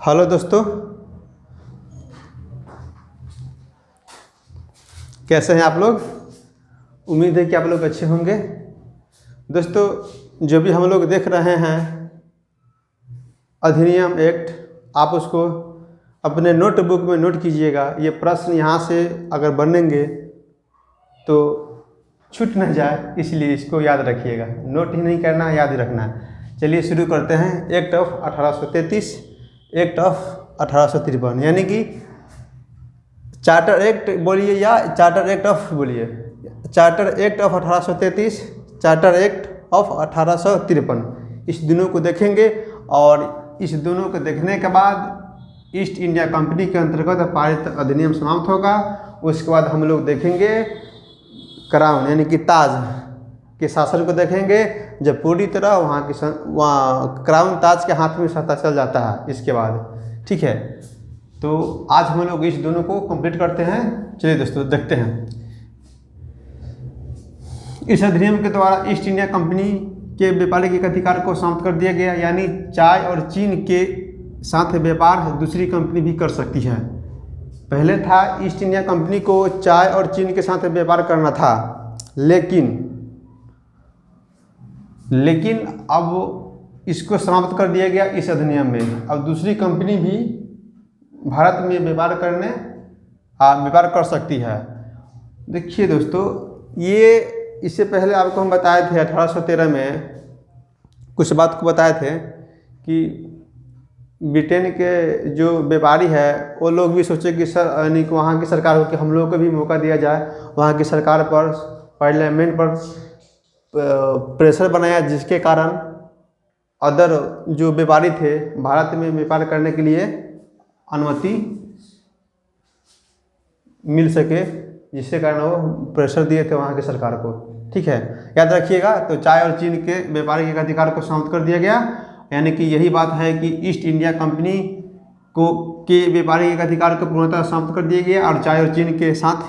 Hello दोस्तों, कैसे हैं आप लोग। उम्मीद है कि आप लोग अच्छे होंगे। दोस्तों, जो भी हम लोग देख रहे हैं अधिनियम एक्ट, आप उसको अपने नोटबुक में नोट कीजिएगा। ये प्रश्न यहाँ से अगर बनेंगे तो छूट न जाए, इसलिए इसको याद रखिएगा। नोट ही नहीं करना है, याद ही रखना है। चलिए शुरू करते हैं। एक्ट ऑफ 1833, एक्ट ऑफ 1853, यानी कि चार्टर एक्ट बोलिए या चार्टर एक्ट ऑफ बोलिए। Charter act of 1833, charter act of 1853, इस दोनों को देखेंगे और इस दोनों को देखने के बाद ईस्ट इंडिया कंपनी के अंतर्गत पारित अधिनियम समाप्त होगा। उसके बाद हम लोग देखेंगे क्राउन यानी कि ताज के शासन को देखेंगे, जब पूरी तरह वहाँ क्राउन ताज के हाथ में सत्ता चल जाता है इसके बाद। ठीक है, तो आज हम लोग इस दोनों को कंप्लीट करते हैं। चलिए दोस्तों देखते हैं। इस अधिनियम के द्वारा ईस्ट इंडिया कंपनी के व्यापारिक अधिकार को समाप्त कर दिया गया, यानी चाय और चीन के साथ व्यापार दूसरी कंपनी भी कर सकती है। पहले था ईस्ट इंडिया कंपनी को चाय और चीन के साथ व्यापार करना था, लेकिन अब इसको समाप्त कर दिया गया इस अधिनियम में। अब दूसरी कंपनी भी भारत में व्यापार कर सकती है। देखिए दोस्तों, ये इससे पहले आपको हम बताए थे 1813 में कुछ बात को बताए थे कि ब्रिटेन के जो व्यापारी है वो लोग भी सोचे कि सर यानी कि वहाँ की सरकार हो कि हम लोग को भी मौका दिया जाए। वहाँ की सरकार पर, पार्लियामेंट पर प्रेशर बनाया, जिसके कारण अदर जो व्यापारी थे भारत में व्यापार करने के लिए अनुमति मिल सके, जिसके कारण वो प्रेशर दिए थे वहाँ की सरकार को। ठीक है, याद रखिएगा। तो चाय और चीन के व्यापारिक अधिकार को समाप्त कर दिया गया, यानी कि यही बात है कि ईस्ट इंडिया कंपनी के व्यापारिक अधिकार को पूर्णतः समाप्त कर दिया गया और चाय और चीन के साथ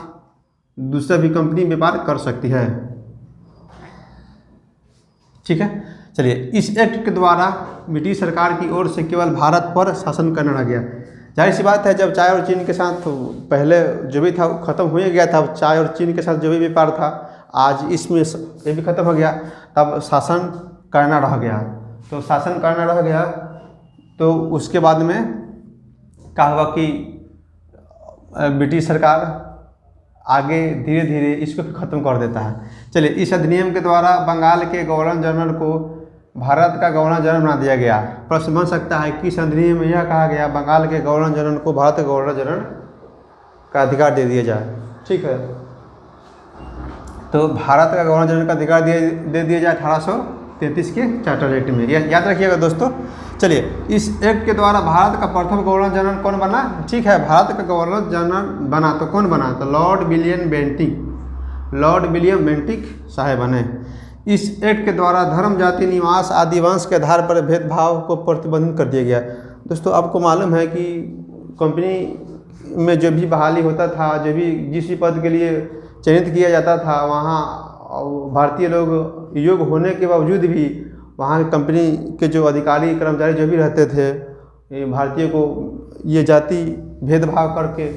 दूसरा भी कंपनी व्यापार कर सकती है। ठीक है, चलिए। इस एक्ट के द्वारा ब्रिटिश सरकार की ओर से केवल भारत पर शासन करना रह गया। जाहिर सी बात है, जब चाय और चीन के साथ पहले जो भी था वो खत्म हो गया था। चाय और चीन के साथ जो भी व्यापार था, आज इसमें ये भी खत्म हो गया, तब शासन करना रह गया। तो शासन करना रह गया तो उसके बाद में क्या हुआ कि ब्रिटिश सरकार आगे धीरे धीरे इसको ख़त्म कर देता है। चलिए, इस अधिनियम के द्वारा बंगाल के गवर्नर जनरल को भारत का गवर्नर जनरल बना दिया गया। प्रश्न बन सकता है कि इस अधिनियम में यह कहा गया बंगाल के गवर्नर जनरल को भारत के गवर्नर जनरल का अधिकार दे दिया जाए। ठीक है, तो भारत का गवर्नर जनरल का अधिकार दे दिया जाए 1833 के चार्टर एक्ट में। याद रखिएगा दोस्तों। चलिए, इस एक्ट के द्वारा भारत का प्रथम गवर्नर जनरल कौन बना? ठीक है, भारत का गवर्नर जनरल बना तो कौन बना? तो लॉर्ड विलियम बेंटिक साहब बने। इस एक्ट के द्वारा धर्म, जाति, निवास आदि वंश के आधार पर भेदभाव को प्रतिबंधित कर दिया गया। दोस्तों, आपको मालूम है कि कंपनी में जो भी बहाली होता था, जो भी जिस भी पद के लिए चयनित किया जाता था, वहाँ भारतीय लोग योग्य होने के बावजूद भी वहाँ की कंपनी के जो अधिकारी कर्मचारी जो भी रहते थे, भारतीय को ये जाति भेदभाव करके,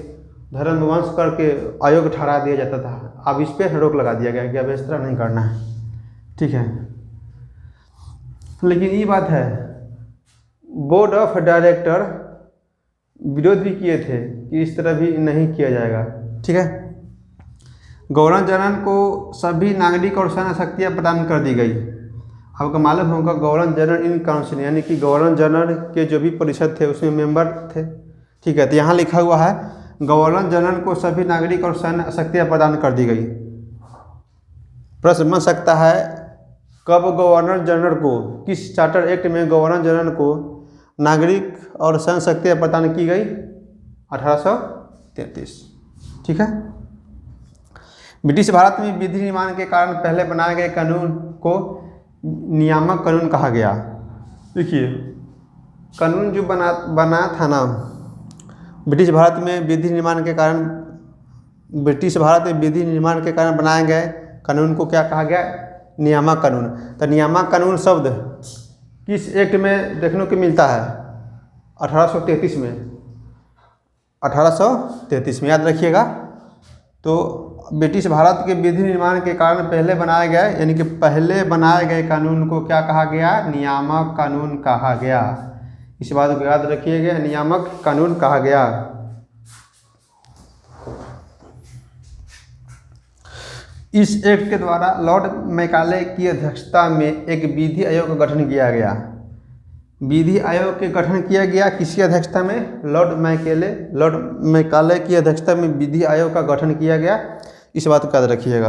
धर्म वंश करके अयोग्य ठहरा दिया जाता था। अब इस पर रोक लगा दिया गया कि अब इस तरह नहीं करना है। ठीक है, लेकिन ये बात है, बोर्ड ऑफ डायरेक्टर विरोध भी किए थे कि इस तरह भी नहीं किया जाएगा। ठीक है, गवर्नर जनरल को सभी नागरिक और सैन्य शक्तियाँ प्रदान कर दी गई। आपको मालूम होगा गवर्नर जनरल इन काउंसिल, यानी कि गवर्नर जनरल के जो भी परिषद थे उसमें मेंबर थे। ठीक है, तो यहाँ लिखा हुआ है गवर्नर जनरल को सभी नागरिक और सैन्य शक्तियाँ प्रदान कर दी गई। प्रश्न बन सकता है, कब गवर्नर जनरल को, किस चार्टर एक्ट में गवर्नर जनरल को नागरिक और सैन्य शक्तियाँ प्रदान की गई? 1833। ठीक है, ब्रिटिश भारत में विधि निर्माण के कारण पहले बनाए गए कानून को नियामक कानून कहा गया। देखिए, कानून जो बना था ना ब्रिटिश भारत में विधि निर्माण के कारण, बनाए गए कानून को क्या कहा गया? नियामक कानून। तो नियामक कानून शब्द किस एक्ट में देखने को मिलता है? 1833 में, 1833 में, याद रखिएगा। तो ब्रिटिश भारत के विधि निर्माण के कारण पहले बनाया गया, यानी कि पहले बनाए गए कानून को क्या कहा गया? नियामक कानून कहा गया। इस बात को याद रखिएगा, नियामक कानून कहा गया। इस एक्ट के द्वारा लॉर्ड मैकाले की अध्यक्षता में एक विधि आयोग का गठन किया गया। विधि आयोग के गठन किया गया किसकी अध्यक्षता में? लॉर्ड मैकाले की अध्यक्षता में विधि आयोग का गठन किया गया। इस बात को याद रखिएगा।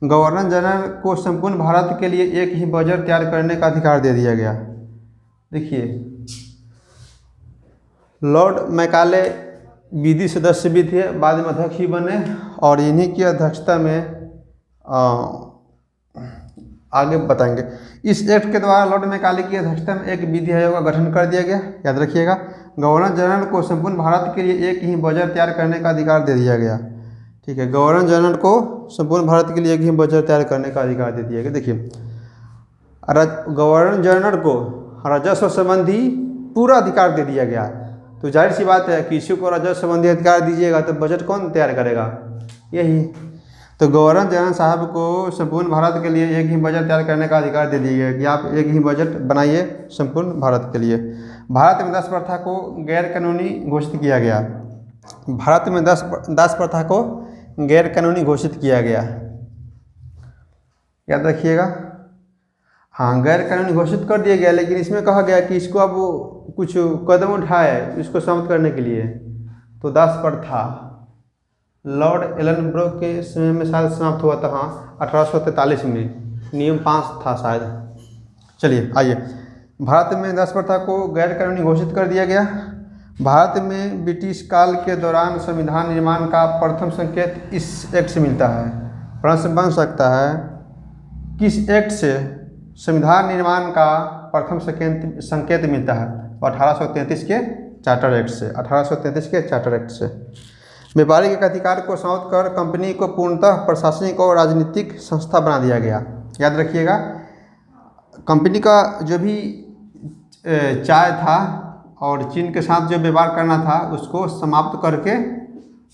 गवर्नर जनरल को संपूर्ण भारत के लिए एक ही बजट तैयार करने का अधिकार दे दिया गया। देखिए, लॉर्ड मैकाले विधि सदस्य भी थे, बाद में अध्यक्ष ही बने, और इन्हीं की अध्यक्षता में आगे बताएंगे। इस एक्ट के द्वारा लॉर्ड मैकाले की अध्यक्षता में एक विधि आयोग का गठन कर दिया गया। याद रखिएगा, गवर्नर जनरल को संपूर्ण भारत के लिए एक ही बजट तैयार करने का अधिकार दे दिया गया। ठीक है, गवर्नर जनरल को संपूर्ण भारत के लिए एक ही बजट तैयार करने का अधिकार दे दिया गया। देखिए, गवर्नर जनरल को राजस्व संबंधी पूरा अधिकार दे दिया गया। तो जाहिर सी बात है, किसी को राजस्व संबंधी अधिकार दीजिएगा तो बजट कौन तैयार करेगा? यही। तो गवर्नर जनरल साहब को संपूर्ण भारत के लिए एक ही बजट तैयार करने का अधिकार दे दिया गया कि आप एक ही बजट बनाइए संपूर्ण भारत के लिए। भारत में दास प्रथा को गैर कानूनी घोषित किया गया। भारत में दास प्रथा को गैर कानूनी घोषित किया गया। याद रखिएगा। हाँ, गैर कानूनी घोषित कर दिया गया, लेकिन इसमें कहा गया कि इसको अब कुछ कदम उठाए इसको समाप्त करने के लिए। तो दास प्रथा लॉर्ड एलनब्रो के समय में शायद समाप्त हुआ था। हाँ, 1843 में नियम 5 था शायद। चलिए आइए, भारत में दास प्रथा को गैर कानूनी घोषित कर दिया गया। भारत में ब्रिटिश काल के दौरान संविधान निर्माण का प्रथम संकेत इस एक्ट से मिलता है। प्रश्न बन सकता है, किस एक्ट से संविधान निर्माण का प्रथम संकेत मिलता है? तो 1833 के चार्टर एक्ट से। 1833 के चार्टर एक्ट से व्यापारिक अधिकार को समाप्त कर कंपनी को पूर्णतः प्रशासनिक और राजनीतिक संस्था बना दिया गया। याद रखिएगा, कंपनी का जो भी चाय था और चीन के साथ जो व्यवहार करना था उसको समाप्त करके,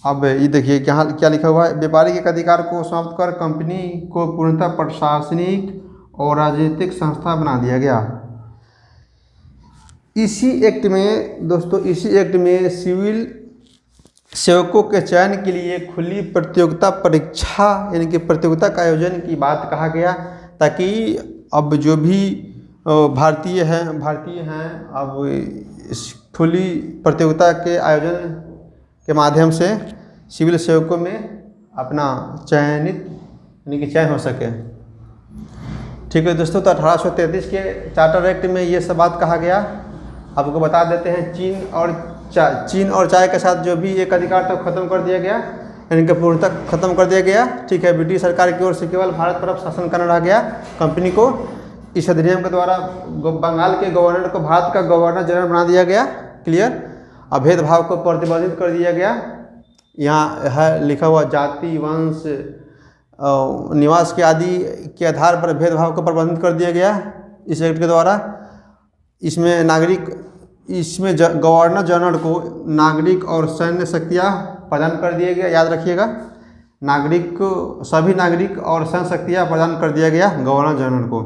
अब ये देखिए क्या लिखा हुआ है, व्यापारिक अधिकार को समाप्त कर कंपनी को पूर्णतः प्रशासनिक और राजनीतिक संस्था बना दिया गया। इसी एक्ट में दोस्तों, इसी एक्ट में सिविल सेवकों के चयन के लिए खुली प्रतियोगिता परीक्षा यानी कि प्रतियोगिता का आयोजन की बात कहा गया, ताकि अब जो भी भारतीय हैं अब इस खुली प्रतियोगिता के आयोजन के माध्यम से सिविल सेवकों में अपना चयन हो सके। ठीक है दोस्तों, तो 1833 के चार्टर एक्ट में ये सब बात कहा गया। आपको बता देते हैं, चीन और चाय के साथ जो भी एक अधिकार था खत्म कर दिया गया, यानी कि पूर्णतः खत्म कर दिया गया। ठीक है, ब्रिटिश सरकार की ओर से केवल भारत पर शासन करना रह गया कंपनी को। इस अधिनियम के द्वारा बंगाल के गवर्नर को भारत का गवर्नर जनरल बना दिया गया। क्लियर। अब भेदभाव को प्रतिबंधित कर दिया गया। यहाँ है लिखा हुआ, जाति, वंश, निवास के आदि के आधार पर भेदभाव को प्रतिबंधित कर दिया गया इस एक्ट के द्वारा। इसमें गवर्नर जनरल को नागरिक और सैन्य शक्तियाँ प्रदान कर दिया गया। याद रखिएगा, सभी नागरिक और सैन्य शक्तियाँ प्रदान कर दिया गया गवर्नर जनरल को।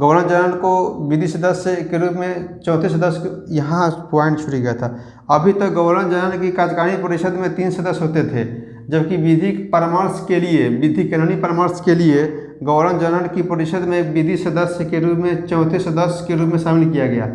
गवर्नर जनरल को विधि सदस्य के रूप में चौथे सदस्य, यहाँ पॉइंट छूट गया था। अभी तक गवर्नर जनरल की कार्यकारिणी परिषद में 3 सदस्य होते थे, जबकि विधि कानूनी परामर्श के लिए गवर्नर जनरल की परिषद में विधि सदस्य के रूप में चौथे सदस्य के रूप में शामिल किया गया।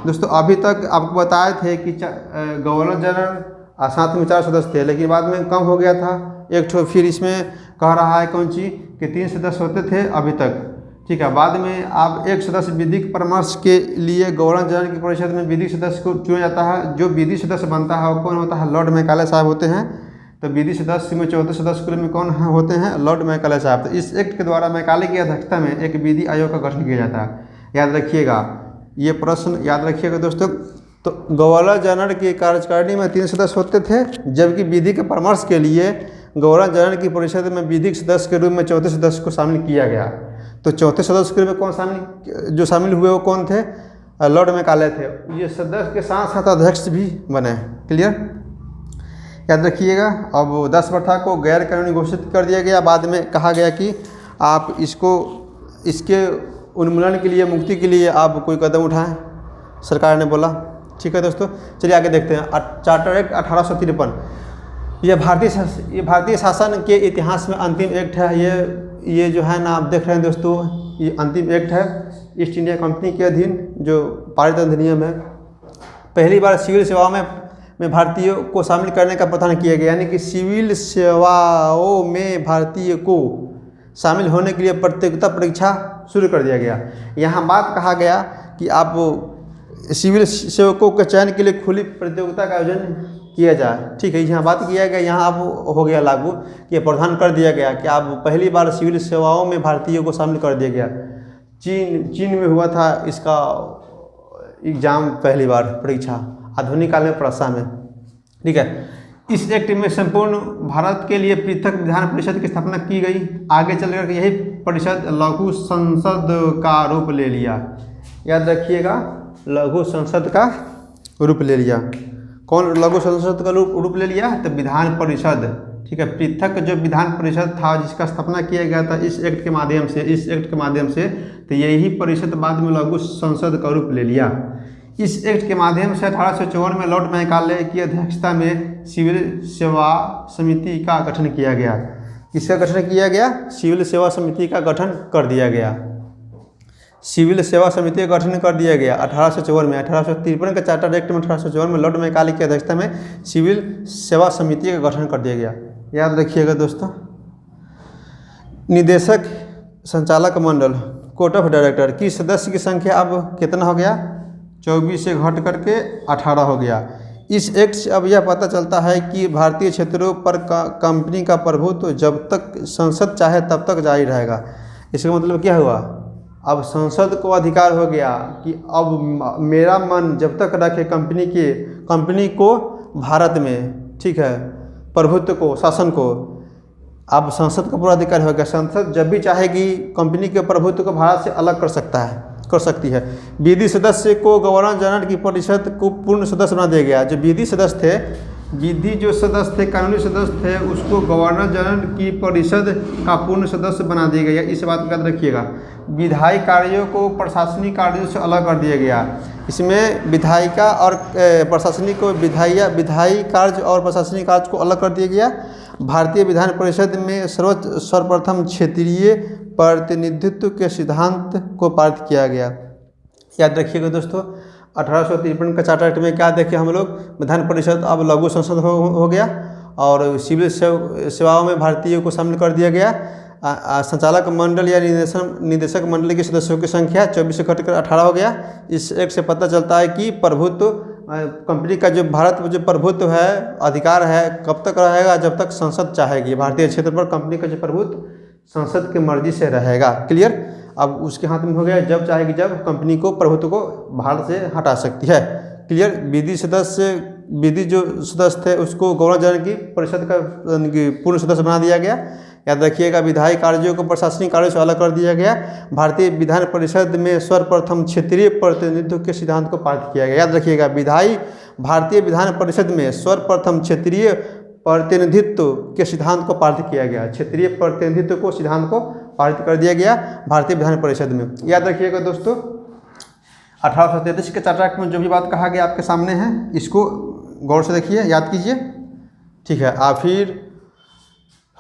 दोस्तों, अभी तक आपको बताए थे कि गवर्नर जनरल साथ में 4 सदस्य थे, लेकिन बाद में कम हो गया था एक ठो। फिर इसमें कह रहा है कौन सी कि 3 सदस्य होते थे अभी तक। ठीक है, बाद में आप एक सदस्य विधिक परामर्श के लिए गवर्नर जनरल की परिषद में विधिक सदस्य को चुना जाता है। जो विधि सदस्य बनता है वो कौन होता है? लॉर्ड मैकाले साहब होते हैं। तो विधि सदस्य में चौथे सदस्य के रूप में कौन होते हैं? लॉर्ड मैकाले साहब। तो इस एक्ट के द्वारा मैकाले की अध्यक्षता में एक विधि आयोग का गठन किया जाता है। याद रखिएगा, ये प्रश्न याद रखिएगा दोस्तों। तो गवर्नर जनरल की कार्यकारिणी में 3 सदस्य होते थे, जबकि विधि के परामर्श के लिए गवर्नर जनरल की परिषद में विधिक सदस्य के रूप में चौथे सदस्य को शामिल किया गया। तो चौथे सदस्य के रूप में कौन शामिल हुए वो कौन थे? लॉर्ड मैकाले थे, ये सदस्य के साथ साथ अध्यक्ष भी बने। क्लियर, याद रखिएगा। अब 10 प्रथा को गैर कानूनी घोषित कर दिया गया। बाद में कहा गया कि आप इसके उन्मूलन के लिए, मुक्ति के लिए आप कोई कदम उठाएं, सरकार ने बोला। ठीक है दोस्तों, चलिए आगे देखते हैं। चार्टर एक्ट 1853, ये भारतीय शासन के इतिहास में अंतिम एक्ट है। ये जो है ना, आप देख रहे हैं दोस्तों, ये अंतिम एक्ट है ईस्ट इंडिया कंपनी के अधीन जो पारित अधिनियम है। पहली बार सिविल सेवाओं में भारतीयों को शामिल करने का प्रावधान किया गया, यानी कि सिविल सेवाओं में भारतीय को शामिल होने के लिए प्रतियोगिता परीक्षा शुरू कर दिया गया। यहाँ बात कहा गया कि आप सिविल सेवकों के चयन के लिए खुली प्रतियोगिता का आयोजन किया जाए। ठीक है, यहाँ बात किया गया, यहाँ अब हो गया लागू कि प्रावधान कर दिया गया कि आप पहली बार सिविल सेवाओं में भारतीयों को शामिल कर दिया गया। चीन में हुआ था इसका एग्जाम, पहली बार परीक्षा आधुनिक काल में प्रसा में। ठीक है, इस एक्ट में संपूर्ण भारत के लिए पृथक विधान परिषद की स्थापना की गई। आगे चलकर यही परिषद लघु संसद का रूप ले लिया। याद रखिएगा, लघु संसद का रूप ले लिया। कौन लघु संसद का रूप ले लिया? तो विधान परिषद। ठीक है, पृथक जो विधान परिषद था जिसका स्थापना किया गया था इस एक्ट के माध्यम से, तो यही परिषद बाद में लघु संसद का रूप ले लिया। इस एक्ट के माध्यम से 1854 में लॉर्ड मैकाले की अध्यक्षता में सिविल सेवा समिति का गठन किया गया। किसका गठन किया गया? सिविल सेवा समिति का गठन कर दिया गया। सिविल सेवा समिति का गठन कर दिया गया 1854 में। 1853 के चार्टर एक्ट में 1854 में लॉर्ड मैकाले की अध्यक्षता में सिविल सेवा समिति का गठन कर दिया गया। याद रखिएगा दोस्तों। निदेशक संचालक मंडल, कोर्ट ऑफ डायरेक्टर की सदस्य की संख्या अब कितना हो गया? 24 से घट करके 18 हो गया। इस एक्ट से अब यह पता चलता है कि भारतीय क्षेत्रों पर कंपनी का प्रभुत्व जब तक संसद चाहे तब तक जारी रहेगा। इसका मतलब क्या हुआ? अब संसद को अधिकार हो गया कि अब मेरा मन जब तक रखे कंपनी को भारत में, ठीक है, प्रभुत्व को, शासन को, अब संसद का पूरा अधिकार हो गया। संसद जब भी चाहेगी कंपनी के प्रभुत्व को भारत से अलग कर सकती है। विधि सदस्य को गवर्नर जनरल की परिषद को पूर्ण सदस्य बना दिया गया। जो विधि सदस्य थे, कानूनी सदस्य थे, उसको गवर्नर जनरल की परिषद का पूर्ण सदस्य बना दिया गया। इस बात का याद रखिएगा। विधायी कार्यों को प्रशासनिक कार्यों से अलग कर दिया गया। इसमें विधायिका और प्रशासनिक को विधायी कार्य और प्रशासनिक कार्य को अलग कर दिया गया। भारतीय विधान परिषद में सर्वप्रथम क्षेत्रीय प्रतिनिधित्व के सिद्धांत को पारित किया गया। याद रखिएगा दोस्तों, 1853 का चार्टर एक्ट में क्या देखे हम लोग? विधान परिषद अब लघु संसद हो गया और सिविल सेवाओं में भारतीयों को शामिल कर दिया गया। संचालक मंडल या निदेशक मंडल के सदस्यों की संख्या 24 से घटकर 18 हो गया। इस एक्ट से पता चलता है कि प्रभुत्व कंपनी का जो भारत में जो प्रभुत्व है, अधिकार है, कब तक रहेगा? जब तक संसद चाहेगी। भारतीय क्षेत्र पर कंपनी का जो प्रभुत्व संसद की मर्जी से रहेगा। क्लियर? अब उसके हाथ में हो गया, जब चाहेगी जब कंपनी को, प्रभुत्व को भारत से हटा सकती है। क्लियर? विधि जो सदस्य थे उसको गवर्नर जनरल की परिषद का पूर्ण सदस्य बना दिया गया। याद रखिएगा, विधायी कार्यों को प्रशासनिक कार्यों से अलग कर दिया गया। भारतीय विधान परिषद में सर्वप्रथम क्षेत्रीय प्रतिनिधित्व के सिद्धांत को पारित किया गया। याद रखिएगा, भारतीय विधान परिषद में सर्वप्रथम क्षेत्रीय प्रतिनिधित्व के सिद्धांत को पारित किया गया। क्षेत्रीय प्रतिनिधित्व को सिद्धांत को पारित कर दिया गया भारतीय विधान परिषद में। याद रखिएगा दोस्तों, 1833 के चार्टर एक्ट में जो भी बात कहा गया आपके सामने है, इसको गौर से देखिए, याद कीजिए। ठीक है, आप फिर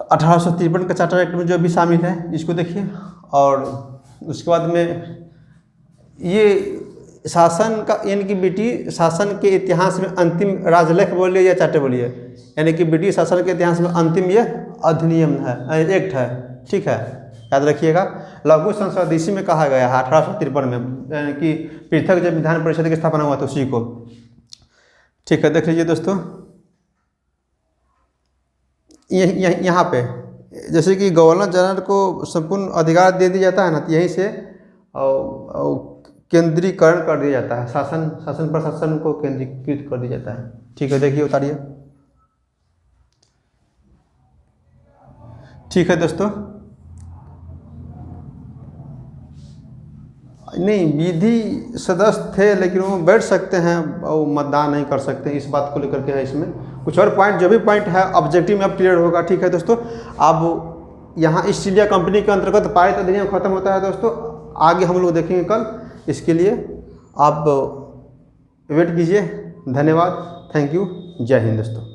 1853 का चार्टर एक्ट में जो भी शामिल है इसको देखिए। और उसके बाद में ये शासन का, यानी कि ब्रिटिश शासन के इतिहास में अंतिम राजलेख बोलिए या चार्टर बोलिए, यानी कि ब्रिटिश शासन के इतिहास में अंतिम ये अधिनियम है, एक्ट है। ठीक है, याद रखिएगा। लघु संसद इसी में कहा गया है 1853 में, यानी कि पृथक जब विधान परिषद की स्थापना हुआ तो उसी को। ठीक है, देख लीजिए दोस्तों, यहाँ पे जैसे कि गवर्नर जनरल को संपूर्ण अधिकार दे दिया जाता है ना, तो यहीं से केंद्रीकरण कर दिया जाता है। शासन प्रशासन को केंद्रीकृत कर दिया जाता है। ठीक है, देखिए, उतारिए। ठीक है दोस्तों, नहीं, विधि सदस्य थे लेकिन वो बैठ सकते हैं और मतदान नहीं कर सकते, इस बात को लेकर के है इसमें। कुछ और पॉइंट, जो भी पॉइंट है ऑब्जेक्टिव में अब क्लियर होगा। ठीक है दोस्तों, अब यहाँ ईस्ट इंडिया कंपनी के अंतर्गत पारित अधिनियम खत्म होता है दोस्तों। आगे हम लोग देखेंगे कल, इसके लिए आप वेट कीजिए। धन्यवाद, थैंक यू, जय हिंद दोस्तों।